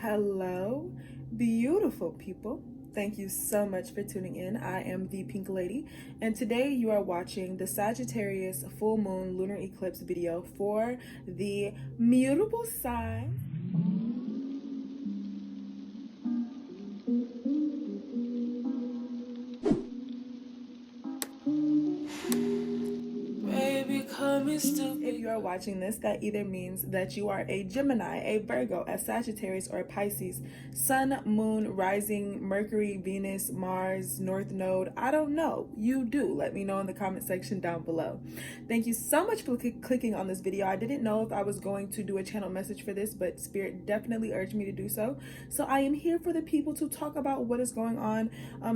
Hello, beautiful people. Thank you so much for tuning in. I am the Pink Lady, and today you are watching the Sagittarius full moon lunar eclipse video for the mutable sign. If you are watching this, that either means that you are a Gemini, a Virgo, a Sagittarius, or a Pisces, Sun, Moon, Rising, Mercury, Venus, Mars, North Node. I don't know. You do. Let me know in the comment section down below. Thank you so much for clicking on this video. I didn't know if I was going to do a channel message for this, but Spirit definitely urged me to do so. So I am here for the people to talk about what is going on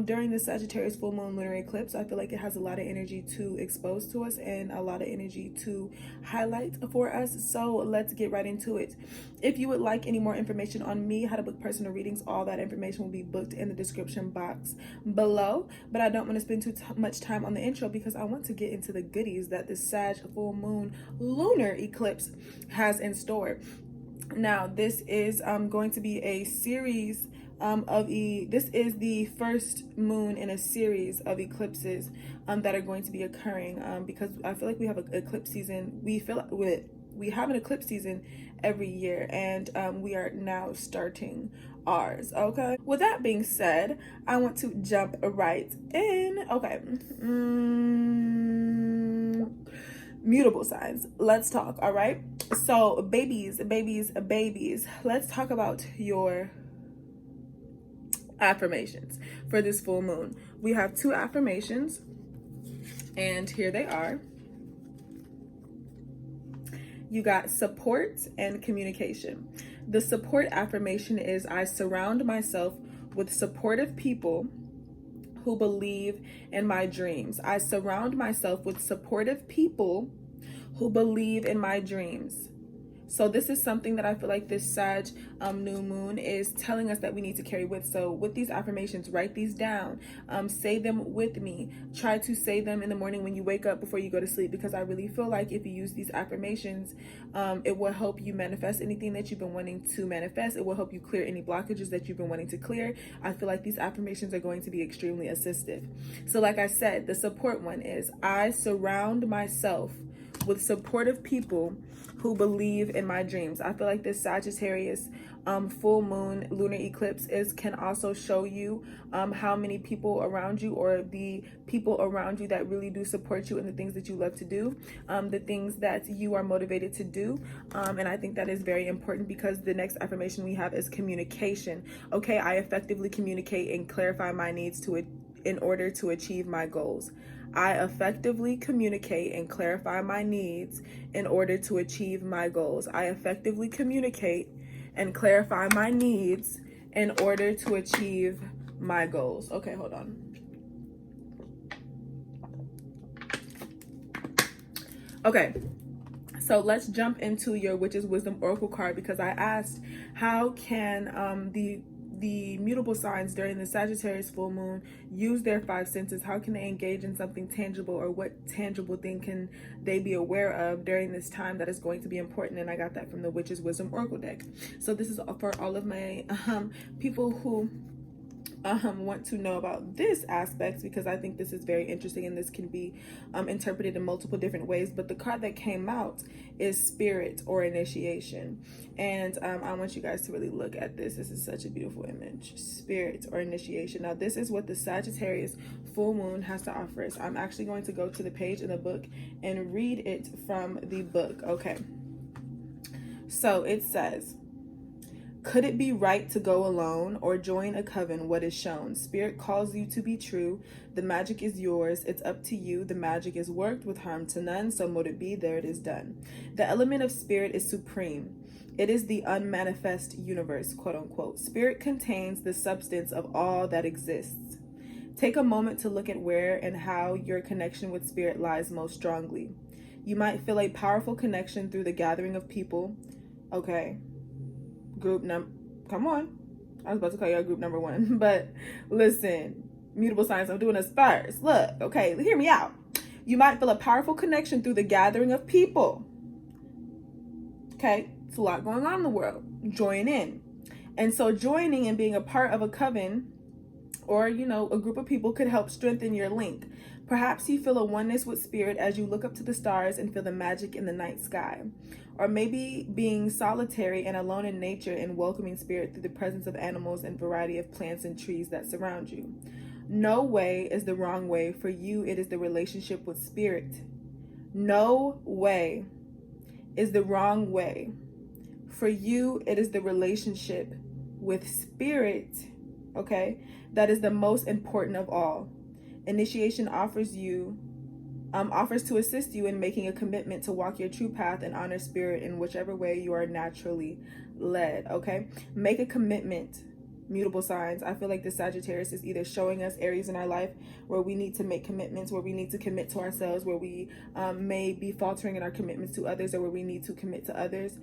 during the Sagittarius full moon lunar eclipse. I feel like it has a lot of energy to expose to us and a lot of energy to highlight for us. So let's get right into it. If you would like any more information on me, how to book personal readings, all that information will be booked in the description box below. But I don't want to spend too much time on the intro because I want to get into the goodies that the Sag full moon lunar eclipse has in store. Now, this is going to be a series this is the first moon in a series of eclipses that are going to be occurring because I feel like we have an eclipse season. We have an eclipse season every year, and we are now starting ours. Okay, with that being said, I want to jump right in. Okay. Mutable signs. Let's talk. All right. So babies, let's talk about your affirmations for this full moon. We have two affirmations, and here they are. You got support and communication. The support affirmation is: I surround myself with supportive people who believe in my dreams. I surround myself with supportive people who believe in my dreams. So this is something that I feel like this Sag new moon is telling us that we need to carry with. So with these affirmations, write these down, say them with me. Try to say them in the morning when you wake up before you go to sleep, because I really feel like if you use these affirmations, it will help you manifest anything that you've been wanting to manifest. It will help you clear any blockages that you've been wanting to clear. I feel like these affirmations are going to be extremely assistive. So like I said, the support one is: I surround myself with supportive people who believe in my dreams. I feel like this Sagittarius full moon lunar eclipse can also show you how many people around you, or the people around you that really do support you in the things that you love to do, the things that you are motivated to do. And I think that is very important, because the next affirmation we have is communication. Okay, I effectively communicate and clarify my needs in order to achieve my goals. I effectively communicate and clarify my needs in order to achieve my goals. I effectively communicate and clarify my needs in order to achieve my goals. Okay, hold on. Okay, so let's jump into your Witch's Wisdom Oracle card, because I asked, how can the mutable signs during the Sagittarius full moon use their five senses? How can they engage in something tangible, or what tangible thing can they be aware of during this time that is going to be important? And I got that from the Witch's Wisdom Oracle deck. So this is for all of my people who want to know about this aspect, because I think this is very interesting and this can be interpreted in multiple different ways. But the card that came out is Spirit or Initiation, and I want you guys to really look at this. This is such a beautiful image. Spirit or Initiation. Now this is what the Sagittarius full moon has to offer us. I'm actually going to go to the page in the book and read it from the book. Okay, so it says: could it be right to go alone or join a coven? What is shown? Spirit calls you to be true. The magic is yours. It's up to you. The magic is worked with harm to none. So mote it be, there it is done. The element of spirit is supreme. It is the unmanifest universe, quote unquote. Spirit contains the substance of all that exists. Take a moment to look at where and how your connection with spirit lies most strongly. You might feel a powerful connection through the gathering of people. Okay. Come on. I was about to call y'all group number one, but listen, mutable signs, I'm doing this first. Look, okay, hear me out. You might feel a powerful connection through the gathering of people. Okay, it's a lot going on in the world. Join in. And so joining and being a part of a coven or, you know, a group of people could help strengthen your link. Perhaps you feel a oneness with spirit as you look up to the stars and feel the magic in the night sky. Or maybe being solitary and alone in nature and welcoming spirit through the presence of animals and variety of plants and trees that surround you. No way is the wrong way. For you, it is the relationship with spirit. No way is the wrong way. For you, it is the relationship with spirit, okay? That is the most important of all. Initiation offers to assist you in making a commitment to walk your true path and honor spirit in whichever way you are naturally led, okay? Make a commitment, mutable signs. I feel like the Sagittarius is either showing us areas in our life where we need to make commitments, where we need to commit to ourselves, where we may be faltering in our commitments to others, or where we need to commit to others.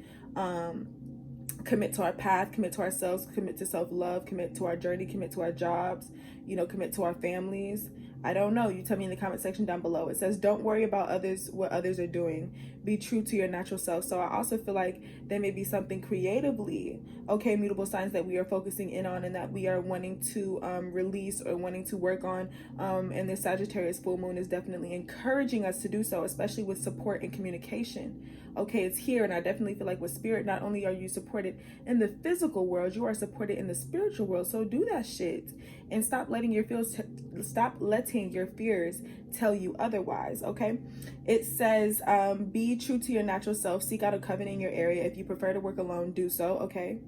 Commit to our path, commit to ourselves, commit to self-love, commit to our journey, commit to our jobs, you know, commit to our families. I don't know. You tell me in the comment section down below. It says, don't worry about others, what others are doing. Be true to your natural self. So I also feel like there may be something creatively, okay, mutable signs that we are focusing in on and that we are wanting to release or wanting to work on. And the Sagittarius full moon is definitely encouraging us to do so, especially with support and communication. Okay, it's here, and I definitely feel like with spirit, not only are you supported in the physical world, you are supported in the spiritual world. So do that shit and stop letting your fears tell you otherwise. Okay, it says be true to your natural self. Seek out a coven in your area. If you prefer to work alone, do so. Okay.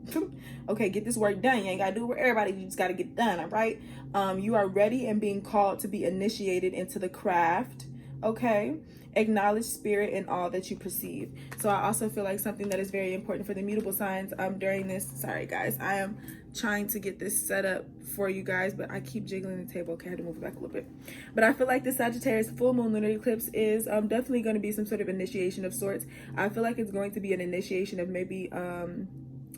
Okay, get this work done. You ain't gotta do it with everybody. You just gotta get it done. All right. You are ready and being called to be initiated into the craft. Okay. Acknowledge spirit in all that you perceive. So I also feel like something that is very important for the mutable signs during this, sorry guys, I am trying to get this set up for you guys, but I keep jiggling the table. Okay, I had to move it back a little bit. But I feel like the Sagittarius full moon lunar eclipse is definitely going to be some sort of initiation of sorts. I feel like it's going to be an initiation of maybe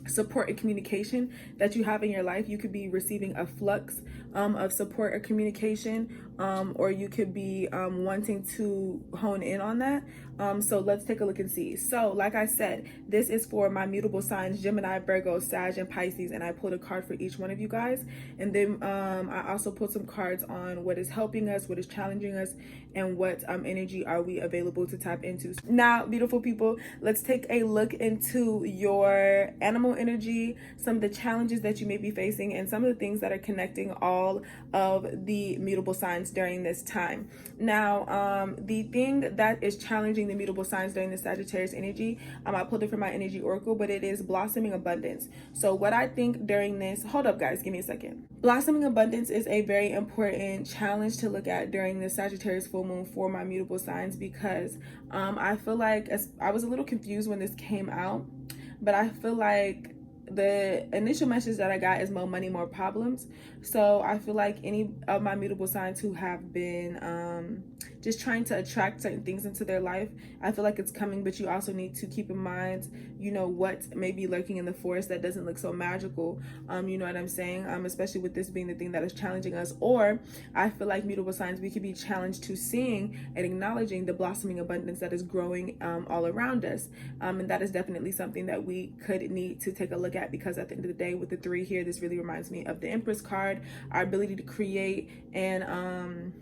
support and communication that you have in your life. You could be receiving a flux of support or communication, or you could be wanting to hone in on that. So let's take a look and see. So like I said, this is for my mutable signs, Gemini, Virgo, Sag, and Pisces, and I pulled a card for each one of you guys. And then I also put some cards on what is helping us, what is challenging us, and what energy are we available to tap into. Now, beautiful people, let's take a look into your animal energy, some of the challenges that you may be facing, and some of the things that are connecting all of the mutable signs during this time. Now, the thing that is challenging the mutable signs during the Sagittarius energy, I pulled it from my energy oracle, but it is blossoming abundance. So what I think during this, hold up guys, give me a second. Blossoming abundance is a very important challenge to look at during the Sagittarius full moon for my mutable signs, because I feel like I was a little confused when this came out, but I feel like the initial message that I got is more money, more problems. So I feel like any of my mutable signs who have been just trying to attract certain things into their life, I feel like it's coming, but you also need to keep in mind, you know, what may be lurking in the forest that doesn't look so magical. You know what I'm saying? Especially with this being the thing that is challenging us. Or I feel like mutable signs, we could be challenged to seeing and acknowledging the blossoming abundance that is growing all around us. And that is definitely something that we could need to take a look at, because at the end of the day, with the 3 here, this really reminds me of the Empress card. Our ability to create and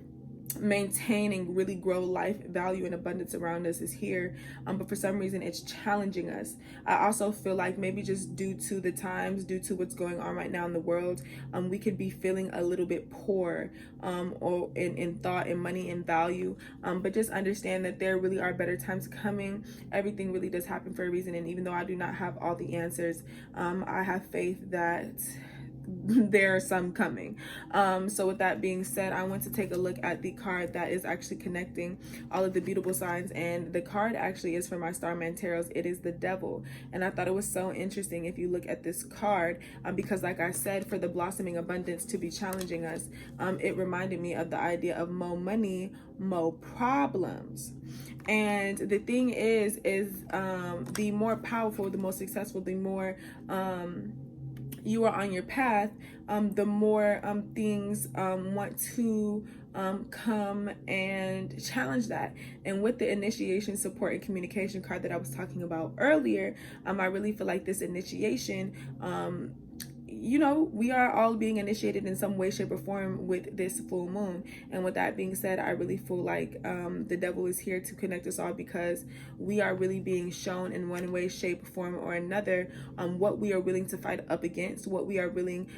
maintain and really grow life value and abundance around us is here, but for some reason it's challenging us. I also feel like maybe just due to the times, due to what's going on right now in the world, we could be feeling a little bit poor or in thought and money and value, but just understand that there really are better times coming. Everything really does happen for a reason, and even though I do not have all the answers, I have faith that there are some coming. So with that being said, I want to take a look at the card that is actually connecting all of the beautiful signs, and the card actually is for my Starman Tarots. It is the Devil, and I thought it was so interesting if you look at this card, because like I said, for the blossoming abundance to be challenging us, it reminded me of the idea of more money, more problems. And the thing is the more powerful, the more successful, the more you are on your path, the more things want to come and challenge that. And with the initiation, support, and communication card that I was talking about earlier, I really feel like this initiation you know, we are all being initiated in some way, shape, or form with this full moon. And with that being said, I really feel like the devil is here to connect us all, because we are really being shown in one way, shape, form, or another what we are willing to fight up against, what we are willing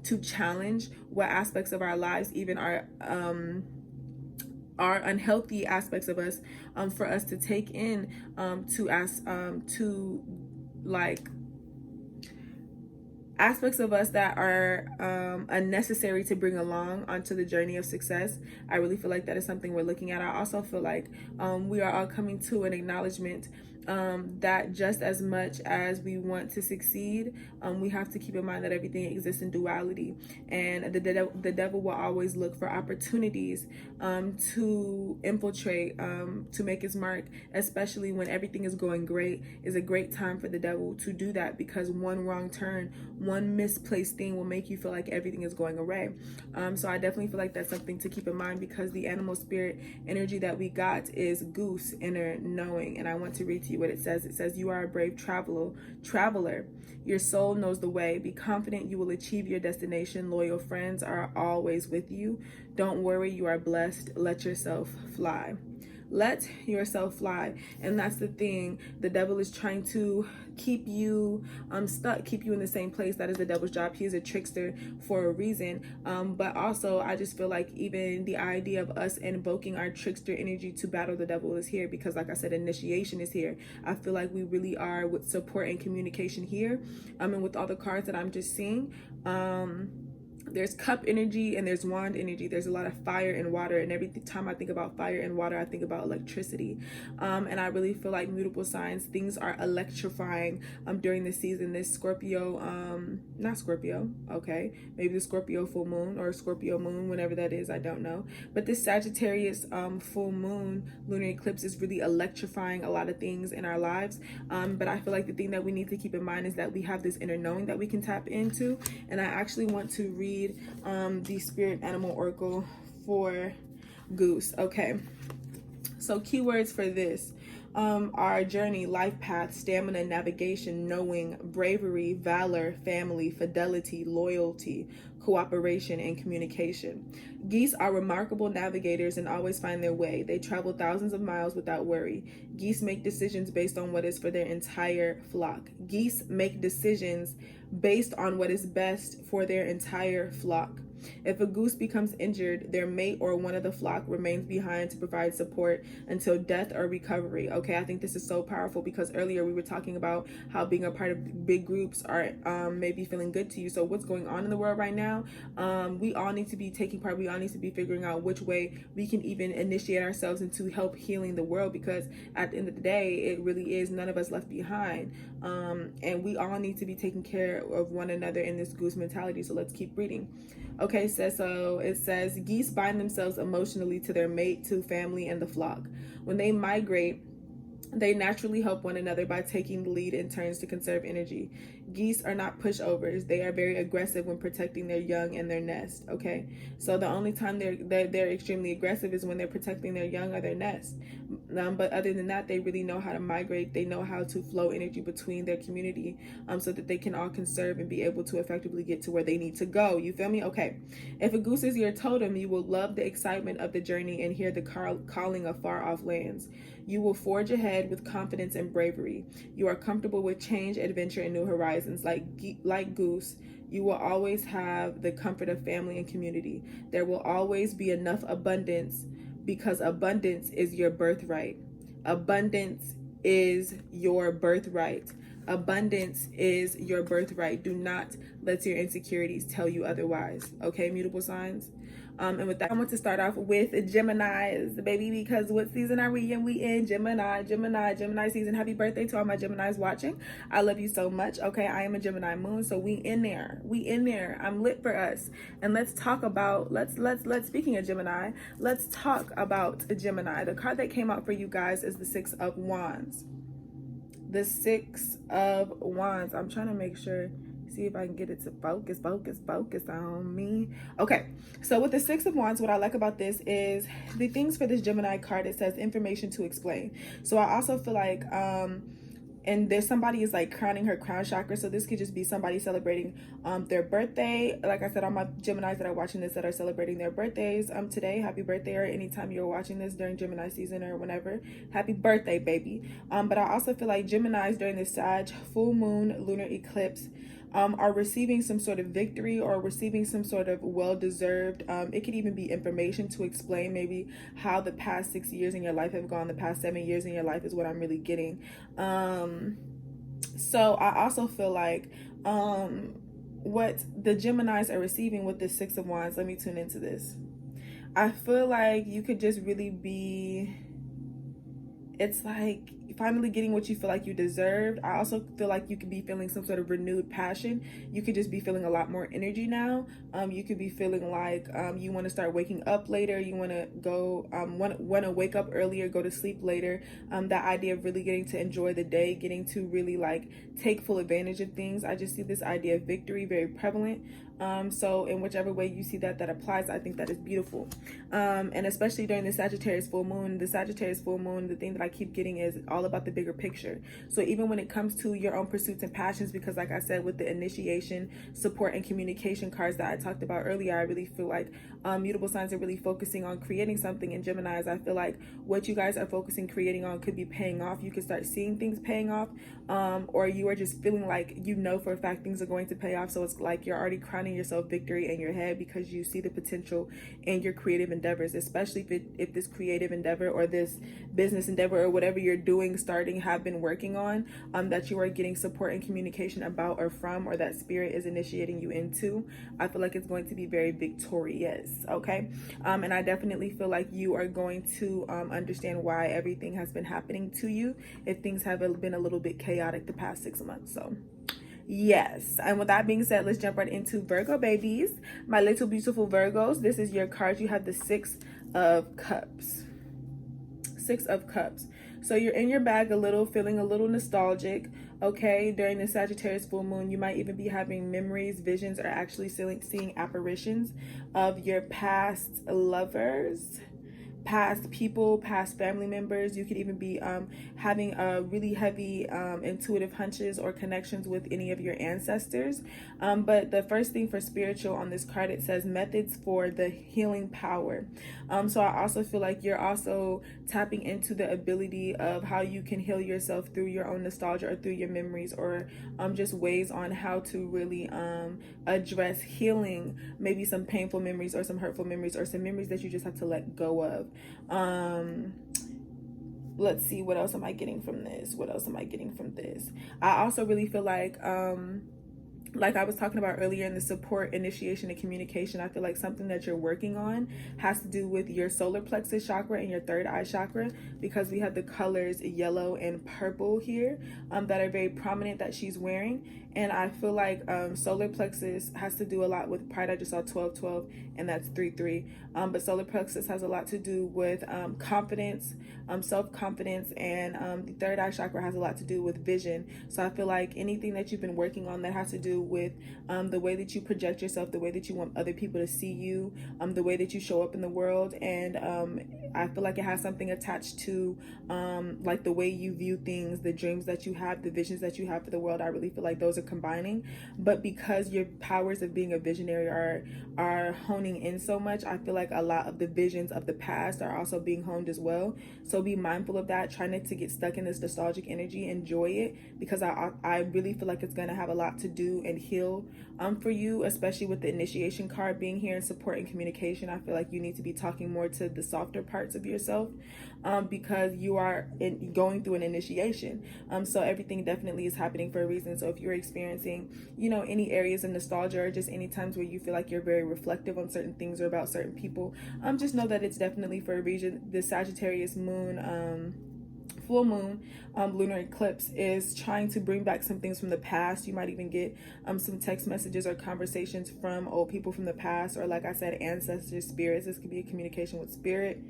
to challenge, what aspects of our lives, even our unhealthy aspects of us, for us to take in, to like aspects of us that are unnecessary to bring along onto the journey of success. I really feel like that is something we're looking at. I also feel like we are all coming to an acknowledgement that just as much as we want to succeed, we have to keep in mind that everything exists in duality, and the devil will always look for opportunities to infiltrate, to make his mark, especially when everything is going great. Is a great time for the devil to do that, because one wrong turn, one misplaced thing will make you feel like everything is going awry. So I definitely feel like that's something to keep in mind, because the animal spirit energy that we got is goose, inner knowing. And I want to read to you what it says. It says, you are a brave traveler. Your soul knows the way. Be confident you will achieve your destination. Loyal friends are always with you. Don't worry, you are blessed. Let yourself fly. Let yourself fly. And that's the thing. The devil is trying to keep you stuck, keep you in the same place. That is the devil's job. He is a trickster for a reason. But also, I just feel like even the idea of us invoking our trickster energy to battle the devil is here, because like I said, initiation is here. I feel like we really are with support and communication here. And with all the cards that I'm just seeing, there's cup energy and there's wand energy. There's a lot of fire and water, and every time I think about fire and water, I think about electricity. And I really feel like mutable signs, things are electrifying during this season. This Scorpio, not Scorpio, okay, maybe the Scorpio full moon or Scorpio moon, whenever that is, I don't know. But this Sagittarius full moon lunar eclipse is really electrifying a lot of things in our lives. But I feel like the thing that we need to keep in mind is that we have this inner knowing that we can tap into. And I actually want to read the spirit animal oracle for goose. Okay, so keywords for this are journey, life path, stamina, navigation, knowing, bravery, valor, family, fidelity, loyalty, cooperation, and communication. Geese are remarkable navigators and always find their way. They travel thousands of miles without worry. Geese make decisions based on what is for their entire flock. Geese make decisions based on what is best for their entire flock. If a goose becomes injured, their mate or one of the flock remains behind to provide support until death or recovery. Okay, I think this is so powerful, because earlier we were talking about how being a part of big groups are maybe feeling good to you. So what's going on in the world right now? We all need to be taking part. We all need to be figuring out which way we can even initiate ourselves into help healing the world, because at the end of the day, it really is none of us left behind. And we all need to be taking care of one another in this goose mentality. So let's keep reading. Okay, so it says, geese bind themselves emotionally to their mate, to family, and the flock. When they migrate, they naturally help one another by taking the lead in turns to conserve energy. Geese are not pushovers. They are very aggressive when protecting their young and their nest. Okay, so the only time they're extremely aggressive is when they're protecting their young or their nest. But other than that, they really know how to migrate. They know how to flow energy between their community, so that they can all conserve and be able to effectively get to where they need to go. You feel me? Okay. If a goose is your totem, you will love the excitement of the journey and hear the calling of far off lands. You will forge ahead with confidence and bravery. You are comfortable with change, adventure, and new horizons. Like goose, you will always have the comfort of family and community. There will always be enough abundance, because abundance is your birthright. Abundance is your birthright. Abundance is your birthright. Do not let your insecurities tell you otherwise. Okay, mutable signs? And with that, I want to start off with Geminis, baby, because what season are we in? We in Gemini season. Happy birthday to all my Geminis watching. I love you so much. Okay, I am a Gemini moon, so we in there. I'm lit for us. And let's talk about, let's speaking of Gemini, let's talk about Gemini. The card that came out for you guys is the Six of Wands. The Six of Wands. I'm trying to make sure, see if I can get it to focus on me. Okay, so with the Six of Wands, what I like about this is the things for this Gemini card. It says information to explain. So I also feel like and there's somebody is like crowning her crown chakra, so this could just be somebody celebrating their birthday. Like I said, all my Geminis that are watching this that are celebrating their birthdays today, happy birthday, or anytime you're watching this during Gemini season or whenever, happy birthday, baby. But I also feel like Geminis during the Sag full moon lunar eclipse are receiving some sort of victory or receiving some sort of well-deserved, it could even be information to explain maybe how the past 6 years in your life have gone, the past 7 years in your life is what I'm really getting. So I also feel like what the Geminis are receiving with the Six of Wands, let me tune into this. I feel like you could just really be, it's like finally getting what you feel like you deserved. I also feel like you could be feeling some sort of renewed passion. You could just be feeling a lot more energy now. You could be feeling like you want to start waking up later. You want to go, want to wake up earlier, go to sleep later. That idea of really getting to enjoy the day, getting to really like take full advantage of things. I just see this idea of victory very prevalent. So in whichever way you see that applies, I think that is beautiful. And especially during the Sagittarius full moon, the thing that I keep getting is all about the bigger picture. So even when it comes to your own pursuits and passions, because like I said, with the initiation, support, and communication cards that I talked about earlier, I really feel like mutable signs are really focusing on creating something. In Geminis, I feel like what you guys are focusing, creating on could be paying off. You could start seeing things paying off, or you are just feeling like you know for a fact things are going to pay off. So it's like you're already crowning yourself victory in your head because you see the potential in your creative endeavors, especially if this creative endeavor or this business endeavor or whatever you're doing, starting, have been working on, that you are getting support and communication about or from, or that spirit is initiating you into. I feel like it's going to be very victorious. Okay. And I definitely feel like you are going to understand why everything has been happening to you if things have been a little bit chaotic the past 6 months. So yes, and with that being said, let's jump right into Virgo babies, my little beautiful Virgos. This is your card. You have the Six of Cups. Six of Cups. So you're in your bag a little, feeling a little nostalgic. Okay, during the Sagittarius full moon, you might even be having memories, visions, or actually seeing apparitions of your past lovers, past people, past family members. You could even be having a really heavy intuitive hunches or connections with any of your ancestors. But the first thing for spiritual on this card, it says methods for the healing power. So I also feel like you're also tapping into the ability of how you can heal yourself through your own nostalgia or through your memories, or just ways on how to really address healing maybe some painful memories or some hurtful memories or some memories that you just have to let go of. Let's see, what else am I getting from this? I also really feel like I was talking about earlier in the support, initiation, and communication, I feel like something that you're working on has to do with your solar plexus chakra and your third eye chakra, because we have the colors yellow and purple here that are very prominent that she's wearing. And I feel like solar plexus has to do a lot with pride. I just saw 1212, and that's 33. But solar plexus has a lot to do with confidence, self-confidence, and the third eye chakra has a lot to do with vision. So I feel like anything that you've been working on that has to do with the way that you project yourself, the way that you want other people to see you, the way that you show up in the world. And I feel like it has something attached to like the way you view things, the dreams that you have, the visions that you have for the world. I really feel like those are combining. But because your powers of being a visionary are honing in so much, I feel like a lot of the visions of the past are also being honed as well. So be mindful of that. Try not to get stuck in this nostalgic energy. Enjoy it, because I really feel like it's going to have a lot to do and heal for you, especially with the initiation card being here and support and communication. I feel like you need to be talking more to the softer parts of yourself because you are going through an initiation. So everything definitely is happening for a reason. So if you're experiencing, any areas of nostalgia or just any times where you feel like you're very reflective on certain things or about certain people, just know that it's definitely for a reason. The Sagittarius moon, full moon, lunar eclipse is trying to bring back some things from the past. You might even get some text messages or conversations from old people from the past, or like I said, ancestors, spirits. This could be a communication with spirit.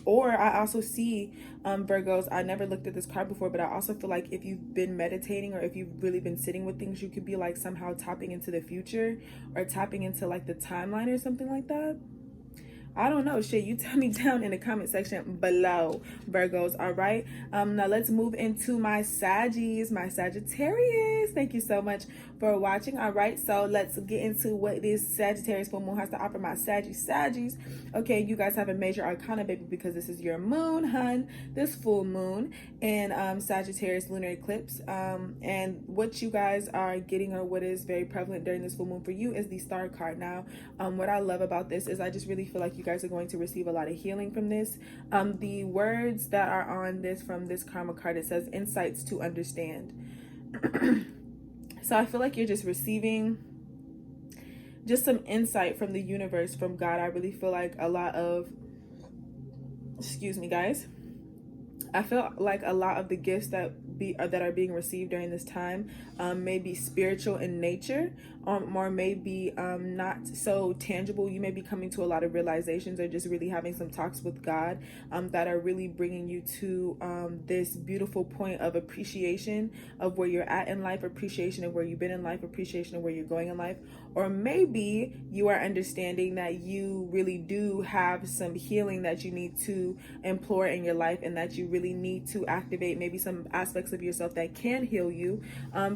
Or I also see Virgos, I never looked at this card before, but I also feel like if you've been meditating or if you've really been sitting with things, you could be like somehow tapping into the future or tapping into like the timeline or something like that. I don't know. Shit, you tell me down in the comment section below, Virgos. All right. Now let's move into my Saggies, my Sagittarius. Thank you so much for watching. All right. So let's get into what this Sagittarius full moon has to offer my Saggies. Okay, you guys have a major arcana, baby, because this is your moon, hun. This full moon and Sagittarius lunar eclipse. And what you guys are getting, or what is very prevalent during this full moon for you, is the star card. Now, what I love about this is I just really feel like you guys are going to receive a lot of healing from this. The words that are on this from this karma card, it says insights to understand. So I feel like you're just receiving just some insight from the universe, from God. I really feel like a lot of, excuse me guys, I feel like a lot of the gifts that are being received during this time may be spiritual in nature, or may be not so tangible. You may be coming to a lot of realizations, or just really having some talks with God that are really bringing you to this beautiful point of appreciation of where you're at in life, appreciation of where you've been in life, appreciation of where you're going in life. Or maybe you are understanding that you really do have some healing that you need to implore in your life, and that you really need to activate maybe some aspects of yourself that can heal you,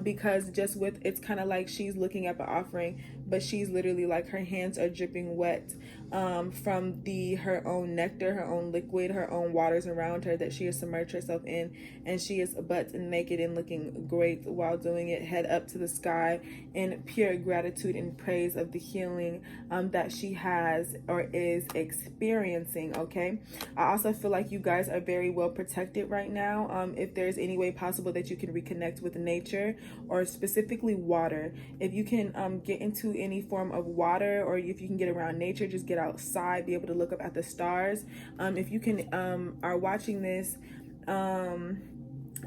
because just with, it's kind of like she's looking at the offering, but she's literally like, her hands are dripping wet from her own nectar, her own liquid, her own waters around her that she has submerged herself in, and she is butt naked and looking great while doing it, head up to the sky, in pure gratitude and praise of the healing that she has or is experiencing. Okay, I also feel like you guys are very well protected right now. If there's any way possible that you can reconnect with nature, or specifically water, if you can get into any form of water, or if you can get around nature, just get outside, be able to look up at the stars. If you can are watching this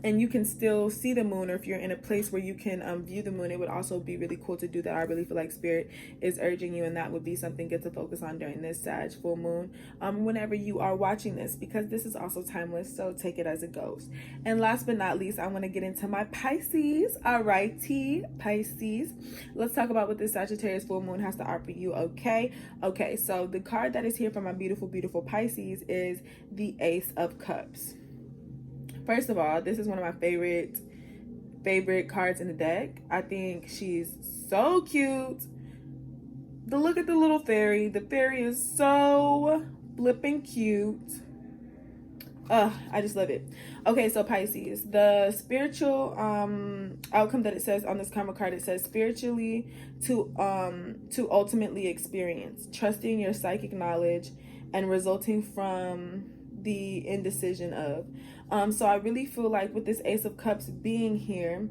and you can still see the moon, or if you're in a place where you can view the moon, it would also be really cool to do that. I really feel like spirit is urging you, and that would be something good to focus on during this Sag full moon, whenever you are watching this, because this is also timeless, so take it as it goes. And last but not least, I want to get into my Pisces. All righty, Pisces, let's talk about what this Sagittarius full moon has to offer you. Okay, so the card that is here for my beautiful Pisces is the Ace of Cups. First of all, this is one of my favorite cards in the deck. I think she's so cute. Look at the little fairy. The fairy is so flipping cute. I just love it. Okay, so Pisces, the spiritual outcome that it says on this karma card, it says spiritually to ultimately experience, trusting your psychic knowledge and resulting from the indecision of. So I really feel like with this Ace of Cups being here,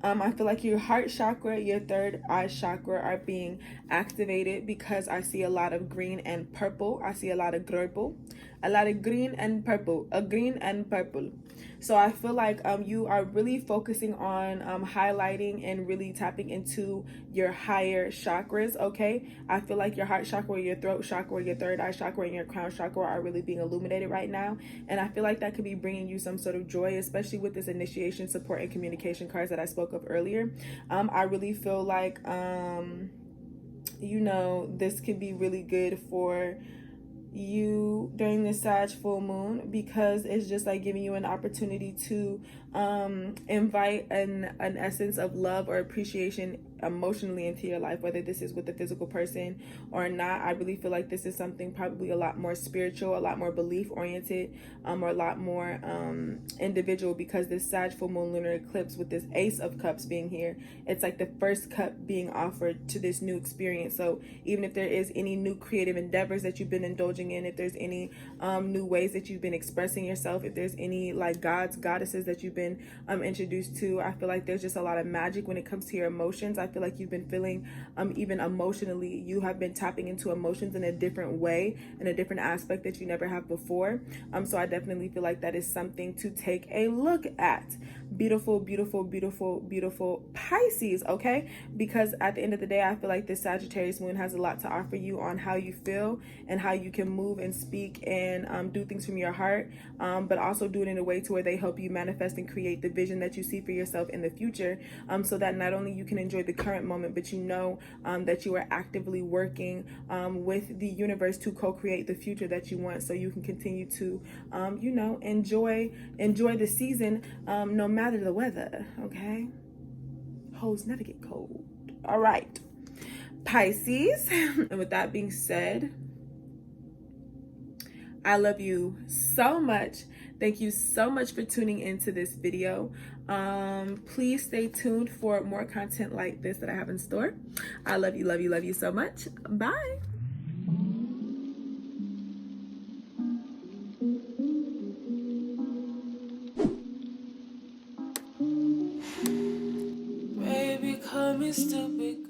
I feel like your heart chakra, your third eye chakra are being activated, because I see a lot of green and purple. I see a lot of green and purple. So I feel like you are really focusing on highlighting and really tapping into your higher chakras. Okay, I feel like your heart chakra, your throat chakra, your third eye chakra, and your crown chakra are really being illuminated right now, and I feel like that could be bringing you some sort of joy, especially with this initiation, support, and communication cards that I spoke of earlier. I really feel like this could be really good for you during this Sag full moon, because it's just like giving you an opportunity to invite an essence of love or appreciation emotionally into your life, whether this is with a physical person or not. I really feel like this is something probably a lot more spiritual, a lot more belief oriented, or a lot more individual, because this Sag full moon lunar eclipse with this Ace of Cups being here, it's like the first cup being offered to this new experience. So even if there is any new creative endeavors that you've been indulging in, if there's any new ways that you've been expressing yourself, if there's any like goddesses that you've been introduced to, I feel like there's just a lot of magic when it comes to your emotions. I feel like you've been feeling even emotionally, you have been tapping into emotions in a different way, in a different aspect that you never have before. So I definitely feel like that is something to take a look at. Beautiful Pisces. Okay, because at the end of the day, I feel like this Sagittarius moon has a lot to offer you on how you feel and how you can move and speak and do things from your heart, but also do it in a way to where they help you manifest and create the vision that you see for yourself in the future, so that not only you can enjoy the current moment, but you know that you are actively working with the universe to co-create the future that you want, so you can continue to you know, enjoy the season no matter the weather. Okay, hoes never get cold. All right, Pisces. And with that being said, I love you so much. Thank you so much for tuning into this video. Please stay tuned for more content like this that I have in store. I love you, love you, love you so much. Bye. Baby, call me stupid.